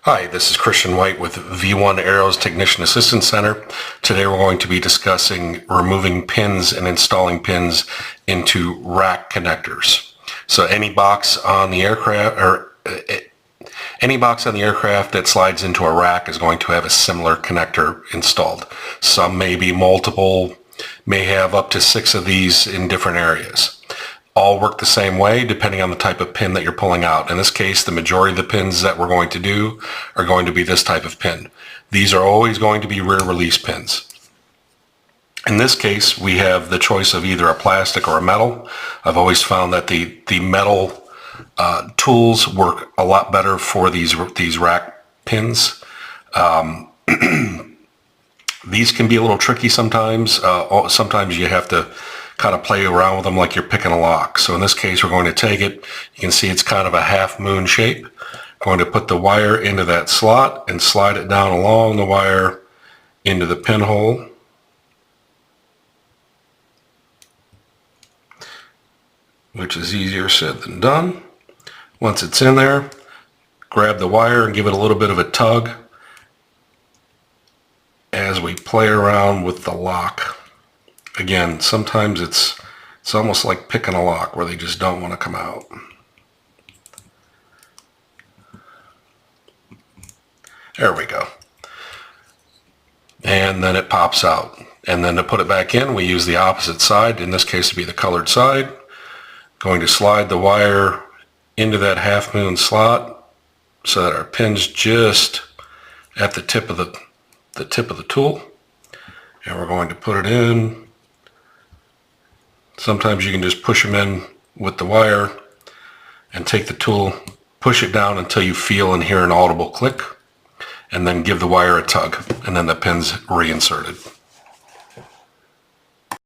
Hi, this is Christian White with V1 Arrows Technician Assistance Center. Today we're going to be discussing removing pins and installing pins into rack connectors. So any box on the aircraft that slides into a rack is going to have a similar connector installed. Some may be multiple, may have up to 6 of these in different areas. All work the same way depending on the type of pin that you're pulling out. In this case, the majority of the pins that we're going to do are going to be this type of pin. These are always going to be rear release pins. In this case, we have the choice of either a plastic or a metal. I've always found that the metal tools work a lot better for these rack pins. These can be a little tricky sometimes. Sometimes you have to kind of play around with them like you're picking a lock. So in this case, we're going to take it. You can see it's kind of a half moon shape. Going to put the wire into that slot and slide it down along the wire into the pinhole. Which is easier said than done. Once it's in there, grab the wire and give it a little bit of a tug as we play around with the lock. Again, sometimes it's almost like picking a lock where they just don't want to come out. There we go. And then it pops out. And then to put it back in, we use the opposite side, in this case to be the colored side. Going to slide the wire into that half moon slot so that our pin's just at the tip of the tool. And we're going to put it in. Sometimes you can just push them in with the wire and take the tool, push it down until you feel and hear an audible click, and then give the wire a tug, and then the pin's reinserted.